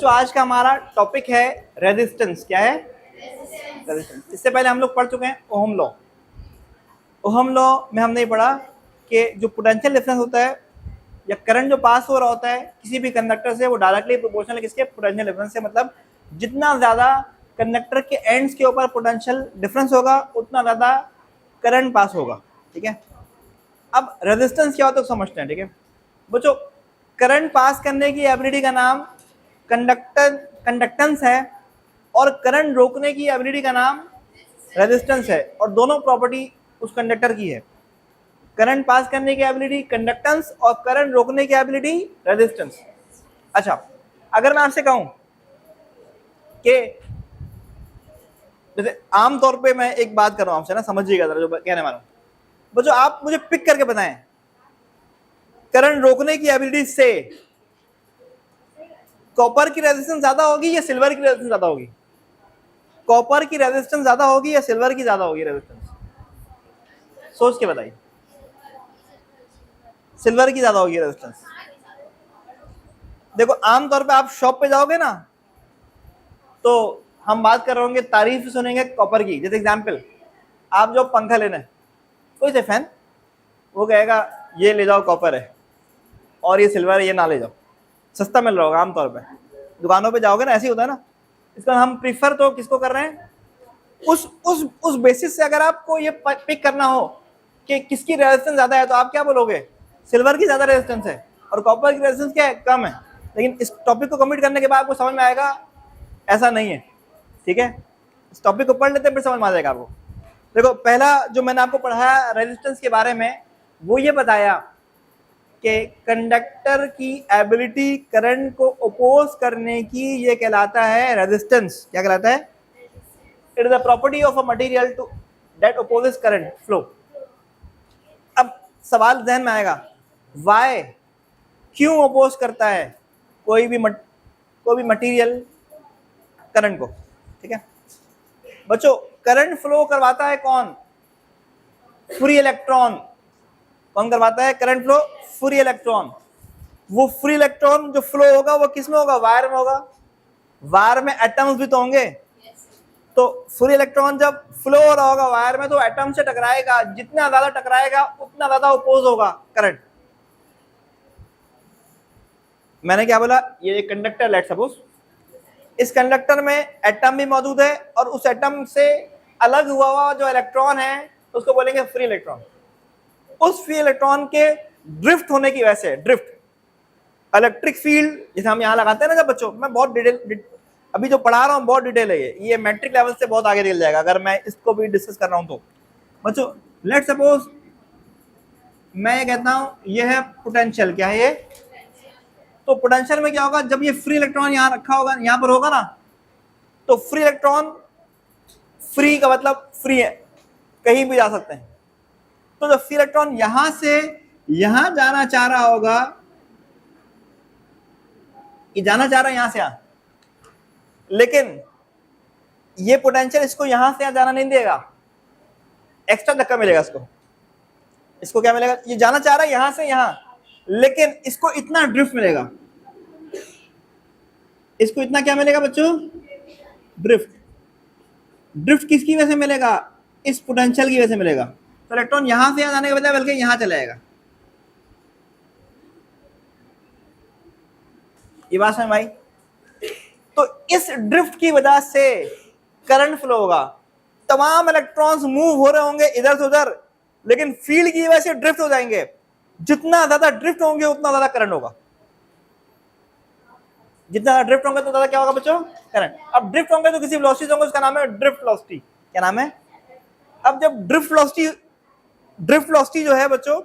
बच्चों आज का हमारा टॉपिक है रेजिस्टेंस। क्या है? रेजिस्टेंस। इससे पहले हम लोग पढ़ चुके हैं ओहम लॉ। ओहम लॉ में हमने ये पढ़ा कि जो पोटेंशियल डिफरेंस होता है या करंट जो पास हो रहा होता है किसी भी कंडक्टर से, वो डायरेक्टली प्रोपोर्शनल है किसके? पोटेंशियल डिफरेंस से। मतलब जितना ज्यादा कंडक्टर के एंड्स के ऊपर पोटेंशियल डिफरेंस होगा उतना ज्यादा करंट पास होगा। ठीक है, अब रेजिस्टेंस क्या होता है तो समझते हैं। ठीक है बच्चों, करंट पास करने की एबिलिटी का नाम कंडक्टेंस है और करंट रोकने की एबिलिटी का नाम रेजिस्टेंस है, और दोनों प्रॉपर्टी उस कंडक्टर की है। करंट पास करने की एबिलिटी कंडक्टेंस और करंट रोकने की एबिलिटी रेजिस्टेंस। अच्छा, अगर मैं आपसे कहूं कि जैसे आमतौर पे मैं एक बात कर रहा हूं आपसे ना, समझिएगा जरा जो कहने वाला हूं। बच्चों आप मुझे पिक करके बताएं, करंट रोकने की एबिलिटी से कॉपर की रेजिस्टेंस ज्यादा होगी या सिल्वर की रेजिस्टेंस ज्यादा होगी? कॉपर की रेजिस्टेंस ज्यादा होगी या सिल्वर की ज्यादा होगी रेजिस्टेंस? सोच के बताइए। सिल्वर की ज्यादा होगी रेजिस्टेंस। देखो आमतौर पे आप शॉप पे जाओगे ना तो हम बात कर रहे होंगे, तारीफ सुनेंगे कॉपर की। जैसे एग्जांपल, आप जो पंखा लेना है, कोई से फैन, वो कहेगा ये ले जाओ कॉपर है और ये सिल्वर है, ये ना ले जाओ, सस्ता मिल रहा होगा। आमतौर पे दुकानों पे जाओगे ना ऐसे ही होता है ना। इसका हम प्रीफर तो किसको कर रहे हैं? उस बेसिस से अगर आपको ये पिक करना हो कि किसकी रेजिस्टेंस ज्यादा है तो आप क्या बोलोगे? सिल्वर की ज्यादा रेजिस्टेंस है और कॉपर की रेजिस्टेंस क्या है? कम है। लेकिन इस टॉपिक को कंप्लीट करने के बाद आपको समझ में आएगा ऐसा नहीं है। ठीक है, इस टॉपिक को पढ़ लेते हैं फिर समझ में आ जाएगा आपको। देखो पहला जो मैंने आपको पढ़ाया रेजिस्टेंस के बारे में, वो ये बताया कि कंडक्टर की एबिलिटी करंट को अपोज करने की ये कहलाता है रेजिस्टेंस। क्या कहलाता है? It is a property of a material to that opposes current flow. अब सवाल ध्यान में आएगा, वाई, क्यों अपोज करता है कोई भी मटेरियल करंट को? ठीक है बच्चों, करंट फ्लो करवाता है कौन? Free electron. कौन करवाता है करंट फ्लो? Free electron. वो फ्री इलेक्ट्रॉन जो फ्लो होगा वो किस में होगा? वायर में होगा। वायर में एटम्स भी तो होंगे, तो फ्री इलेक्ट्रॉन जब फ्लो हो रहा होगा वायर में तो एटम से टकराएगा, जितना ज्यादा टकराएगा उतना ज्यादा अपोज होगा करंट। मैंने क्या बोला? ये एक कंडक्टर, लेट्स सपोज इस कंडक्टर में एटम भी मौजूद है और उस एटम से अलग हुआ जो इलेक्ट्रॉन है उसको बोलेंगे फ्री इलेक्ट्रॉन। उस फ्री इलेक्ट्रॉन के ड्रिफ्ट होने की वजह से, ड्रिफ्ट इलेक्ट्रिक फील्ड जैसे हम यहाँ लगाते हैं ना जब बच्चों, मैं बहुत डिटेल अभी जो पढ़ा रहा हूँ बहुत डिटेल है, ये मैट्रिक लेवल से बहुत आगे निकल जाएगा अगर मैं इसको भी डिस्कस कर रहा हूँ तो। बच्चों लेट्स सपोज मैं ये कहता हूँ ये है पोटेंशियल। क्या है ये? तो पोटेंशियल में क्या होगा? जब ये फ्री इलेक्ट्रॉन यहाँ रखा होगा, यहाँ पर होगा ना, तो फ्री इलेक्ट्रॉन, फ्री का मतलब फ्री है, कहीं भी जा सकते हैं। तो जब फ्री इलेक्ट्रॉन यहां से यहां जाना चाह रहा होगा, ये जाना चाह रहा है यहां से यहां, लेकिन ये पोटेंशियल इसको यहां से यहां जाना नहीं देगा, एक्स्ट्रा धक्का मिलेगा इसको। इसको क्या मिलेगा? ये जाना चाह रहा है यहां से यहां, लेकिन इसको इतना ड्रिफ्ट मिलेगा। इसको इतना क्या मिलेगा बच्चों? ड्रिफ्ट। ड्रिफ्ट किसकी वजह से मिलेगा? इस पोटेंशियल की वजह से मिलेगा। तो इलेक्ट्रॉन यहां से यहां जाने के बजाय बल्कि यहां चला जाएगा। ये बात समझ भाई? तो इस ड्रिफ्ट की वजह से करंट फ्लो होगा। तमाम इलेक्ट्रॉन्स मूव हो रहे होंगे इधर से उधर, लेकिन फील्ड की वजह से ड्रिफ्ट हो जाएंगे। जितना ज्यादा ड्रिफ्ट होंगे उतना ज्यादा करंट होगा। जितना ज्यादा ड्रिफ्ट होंगे तो ज्यादा क्या होगा बच्चों? करंट। अब ड्रिफ्ट होंगे तो किसी वेलोसिटी होंगे, उसका नाम है ड्रिफ्ट वेलोसिटी। क्या नाम है? अब जब ड्रिफ्ट वेलोसिटी जो है बच्चों,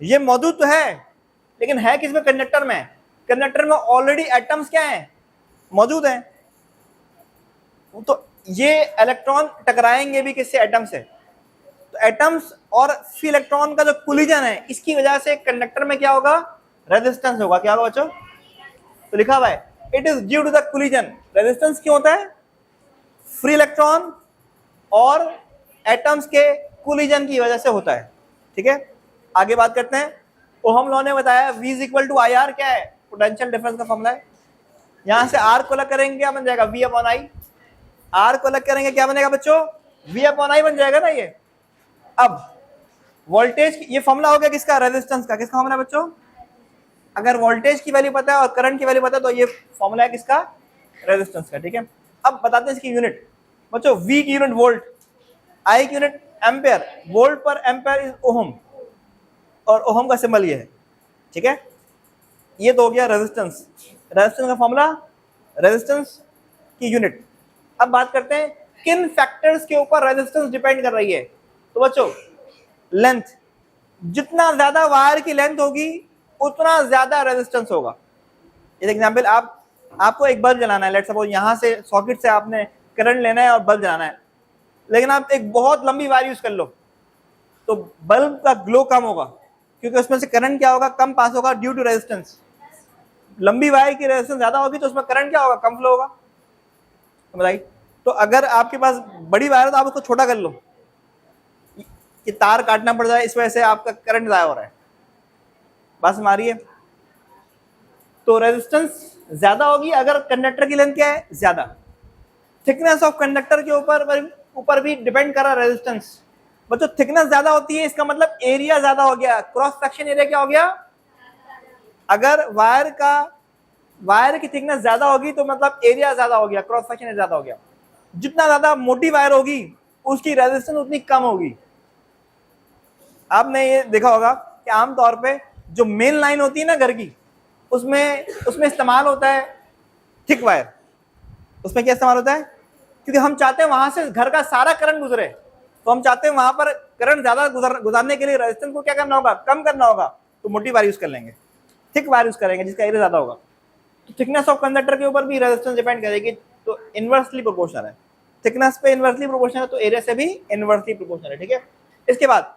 ये मौजूद तो है लेकिन है किसमें? कंडक्टर में। कंडक्टर में ऑलरेडी एटम्स क्या है? मौजूद हैं। तो ये इलेक्ट्रॉन टकराएंगे भी किससे? एटम से। तो एटम्स और फ्री इलेक्ट्रॉन का जो कोलिजन है, इसकी वजह से कंडक्टर में क्या होगा? रेजिस्टेंस होगा। क्या होगा बच्चों? तो लिखा हुआ है it is due to the collision. Resistance क्यों होता है? फ्री इलेक्ट्रॉन और एटम्स के कोलिजन की वजह से होता है। ठीक है, आगे बात करते हैं। ओहम लॉ ने बताया V is equal to IR। क्या है? पोटेंशियल डिफरेंस का फॉर्मूला है। यहां से आर को अलग करेंगे क्या बन जाएगा, वी अपॉन आई। आर को अलग करेंगे क्या बनेगा बच्चों, वी अपॉन आई बन जाएगा ना ये। अब वोल्टेज, ये फॉर्मूला हो गया किसका, रेजिस्टेंस का। किसका फॉर्मूला बच्चों, अगर वोल्टेज की वैल्यू पता है और करंट की वैल्यू पता है तो ये फॉर्मूला है किसका, रेजिस्टेंस का। ठीक है, अब बताते हैं इसकी यूनिट बच्चों। वी की यूनिट वोल्ट, आई की unit ampere, volt per ampere is ohm, और ओहम का सिंबल ये है। ठीक है, ये तो हो गया रेजिस्टेंस। रेजिस्टेंस का फॉर्मूला, रेजिस्टेंस की यूनिट। अब बात करते हैं किन फैक्टर्स के ऊपर रेजिस्टेंस डिपेंड कर रही है। तो बच्चों लेंथ, जितना ज्यादा वायर की लेंथ होगी उतना ज्यादा रेजिस्टेंस होगा। एग्जांपल, आपको एक बल्ब जलाना है, लेट्स सपोज यहां से सॉकेट से आपने करंट लेना है और बल्ब जलाना है, लेकिन आप एक बहुत लंबी वायर यूज कर लो तो बल्ब का ग्लो कम होगा, क्योंकि उसमें से करंट क्या होगा, कम पास होगा ड्यू टू रेजिस्टेंस। लंबी वायर की रेजिस्टेंस ज्यादा होगी तो उसमें करंट क्या होगा, कम फ्लो होगा। राइट, तो अगर आपके पास बड़ी वायर है तो आप उसको छोटा कर लो कि तार काटना पड़ जाए, इस वजह से आपका करंट जाया हो रहा है। बात समझ आ रही है। तो रेजिस्टेंस ज्यादा होगी अगर कंडक्टर की लेंथ क्या है, ज्यादा। थिकनेस ऑफ कंडक्टर के ऊपर भी डिपेंड कर रहा है रेजिस्टेंस। बच्चों थिकनेस ज्यादा होती है इसका मतलब एरिया ज्यादा हो गया, क्रॉस सेक्शन एरिया क्या हो गया। अगर वायर की थिकनेस ज्यादा होगी तो मतलब एरिया ज्यादा हो गया, क्रॉस सेक्शन एरिया ज्यादा हो गया। जितना ज्यादा मोटी वायर होगी उसकी रेजिस्टेंस उतनी कम होगी। आपने ये देखा होगा कि आमतौर पे जो मेन लाइन होती है ना घर की, उसमें इस्तेमाल होता है थिक वायर। उसमें क्या इस्तेमाल होता है, क्योंकि हम चाहते हैं वहां से घर का सारा करंट गुजरे, तो हम चाहते हैं वहां पर करंट ज्यादा गुजारने के लिए रेजिस्टेंस को क्या करना होगा, कम करना होगा, तो मोटी वायर यूज कर लेंगे, थिक वायर यूज करेंगे जिसका एरिया ज्यादा होगा। तो थिकनेस ऑफ कंडक्टर के ऊपर भी रेजिस्टेंस डिपेंड करेगी, तो इनवर्सली प्रोपोर्शनल है। थिकनेस पे इनवर्सली प्रोपोर्शनल है तो एरिया से भी इनवर्सली प्रोपोर्शनल है। ठीक है, इसके बाद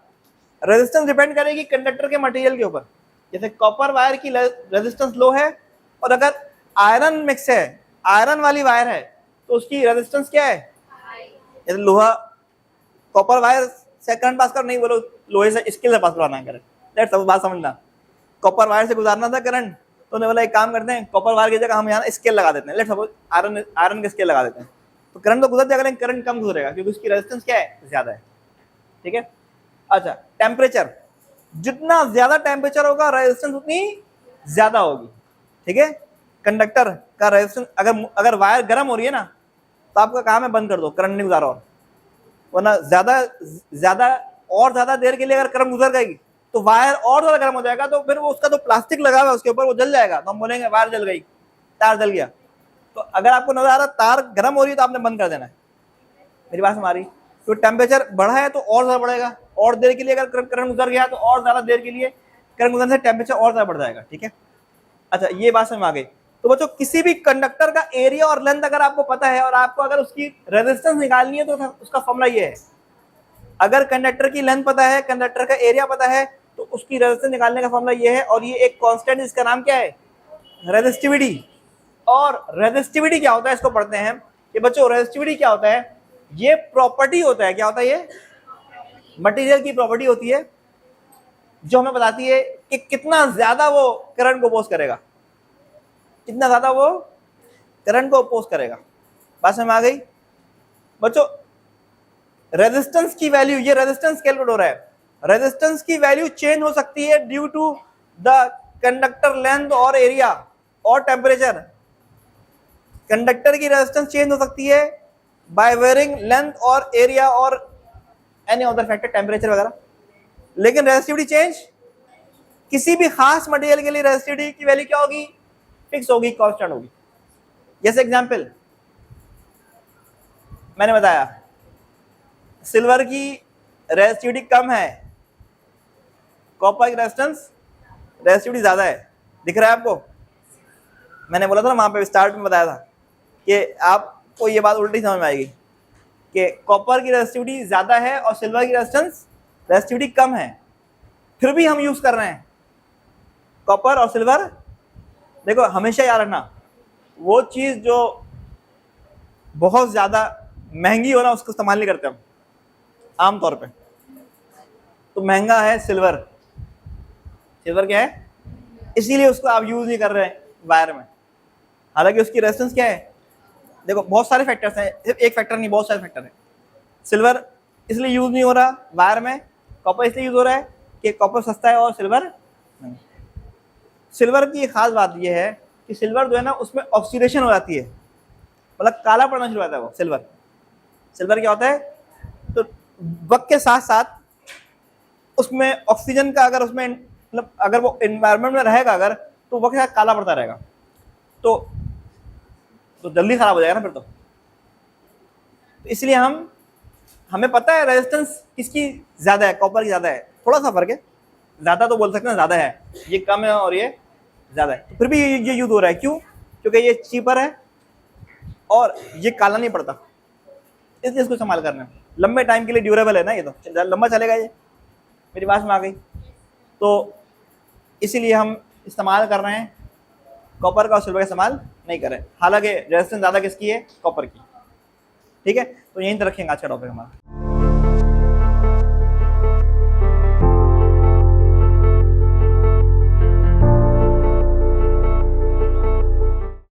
रेजिस्टेंस डिपेंड करेगी कंडक्टर के मटेरियल के ऊपर। जैसे कॉपर वायर की रेजिस्टेंस लो है, और अगर आयरन मिक्स है, आयरन वाली वायर है, तो उसकी रेजिस्टेंस क्या है, जैसे लोहा, कॉपर वायर से करंट पास कर नहीं, बोलो लोहे से स्केल से पास कराना है करंट। लेट्स सब बात समझना, कॉपर वायर से गुजारना था करंट, तो उन्होंने बोला एक काम करते हैं, कॉपर वायर की जगह हम यहाँ स्केल लगा देते हैं। लेट्स सपोज आयरन के स्केल लगा देते हैं, तो करंट तो गुजर जाएगा लेकिन करंट कम गुजरेगा क्योंकि उसकी रेजिस्टेंस क्या है, ज्यादा है। ठीक है, अच्छा टेम्परेचर, जितना ज्यादा टेम्परेचर होगा रेजिस्टेंस उतनी ज्यादा होगी। ठीक है, कंडक्टर का रेजिस्टेंस, अगर वायर गर्म हो रही है ना तो आपका काम है बंद कर दो, करंट नहीं गुजारो, वरना ज्यादा देर के लिए अगर करंट गुजर जाएगी तो वायर और ज्यादा गर्म हो जाएगा, तो फिर वो उसका जो प्लास्टिक लगा हुआ है उसके ऊपर वो जल जाएगा, तो हम बोलेंगे वायर जल गई, तार जल गया। तो अगर आपको नजर आ रहा तार गर्म हो रही है तो आपने बंद कर देना है। मेरी बात समझ आ रही, तो टेम्परेचर बढ़ा है तो और ज्यादा बढ़ेगा, और देर के लिए अगर करंट गुजर गया तो और ज्यादा देर के लिए करंट गुजरने से टेम्परेचर और ज्यादा बढ़ जाएगा। ठीक है, अच्छा ये बात समझ आ गई। तो बच्चों किसी भी कंडक्टर का एरिया और लेंथ अगर आपको पता है और आपको अगर उसकी रेजिस्टेंस निकालनी है तो उसका फॉर्मूला ये है। अगर कंडक्टर की लेंथ पता है, कंडक्टर का एरिया पता है, तो उसकी रेजिस्टेंस निकालने का फॉर्मूला ये है, और ये एक कांस्टेंट जिसका नाम क्या है, रेजिस्टिविटी। और रेजिस्टिविटी क्या होता है इसको पढ़ते हैं कि बच्चों रेजिस्टिविटी क्या होता है, ये प्रॉपर्टी होता है, क्या होता है, ये मटेरियल की प्रॉपर्टी होती है जो हमें बताती है कि कितना ज्यादा वो करंट को अपोज करेगा, कितना ज्यादा वो करंट को अपोज करेगा। बात समझ आ गई बच्चों। रेजिस्टेंस की वैल्यू, ये रेजिस्टेंस कैलकुलेट हो रहा है, रेजिस्टेंस की वैल्यू चेंज हो सकती है due to the conductor length और एरिया और टेम्परेचर। कंडक्टर की रेजिस्टेंस चेंज हो सकती है बाय वेरिंग लेंथ और एरिया और एनी अदर फैक्टर, टेम्परेचर वगैरह, लेकिन रेजिस्टिविटी चेंज किसी भी खास मटेरियल के लिए रेजिस्टिविटी की वैल्यू क्या होगी, फिक्स होगी, कांस्टेंट होगी। जैसे एग्जांपल मैंने बताया, सिल्वर की रेजिस्टिविटी कम है, कॉपर की रेजिस्टिविटी ज्यादा है। दिख रहा है आपको, मैंने बोला था ना वहां पे स्टार्ट में बताया था कि आपको ये बात उल्टी समझ में आएगी कि कॉपर की रेजिस्टिविटी ज्यादा है और सिल्वर की रेजिस्टिविटी कम है, फिर भी हम यूज कर रहे हैं कॉपर और सिल्वर। देखो हमेशा याद रखना, वो चीज जो बहुत ज्यादा महंगी हो ना उसको इस्तेमाल नहीं करते हम आमतौर पे। तो महंगा है सिल्वर, सिल्वर क्या है, इसीलिए उसको आप यूज नहीं कर रहे हैं वायर में। हालांकि उसकी रेजिस्टेंस क्या है, देखो बहुत सारे फैक्टर्स हैं, सिर्फ एक फैक्टर नहीं, बहुत सारे फैक्टर हैं। सिल्वर इसलिए यूज नहीं हो रहा वायर में, कॉपर इसलिए यूज हो रहा है कि कॉपर सस्ता है और सिल्वर नहीं। सिल्वर की एक खास बात यह है कि सिल्वर जो है ना उसमें ऑक्सीडेशन हो जाती है, मतलब काला पड़ना शुरू हो जाता है वो सिल्वर। सिल्वर क्या होता है, तो वक्त के साथ साथ उसमें ऑक्सीजन का अगर उसमें मतलब अगर वो एनवायरनमेंट में रहेगा अगर, तो वक्त के साथ काला पड़ता रहेगा, तो जल्दी खराब हो जाएगा ना फिर तो इसलिए हमें पता है रेजिस्टेंस किसकी ज्यादा है, कॉपर की ज्यादा है, थोड़ा सा फर्क है, ज्यादा तो बोल सकते हैं ज्यादा है, ये कम है और ये ज्यादा है, तो फिर भी ये यूज हो रहा है। क्यों? क्योंकि ये चीपर है और ये काला नहीं पड़ता, इसलिए इसको इस्तेमाल करना है। लंबे टाइम के लिए ड्यूरेबल है ना, ये तो लंबा चलेगा, ये मेरी बात में आ गई। तो इसीलिए हम इस्तेमाल कर रहे हैं कॉपर का और सिल्वर का इस्तेमाल नहीं कर रहे हैं। हालांकि रेजिस्टेंस ज्यादा किसकी है, कॉपर की। ठीक है, तो यहीं तक रखेंगे आज का टॉपिक हमारा।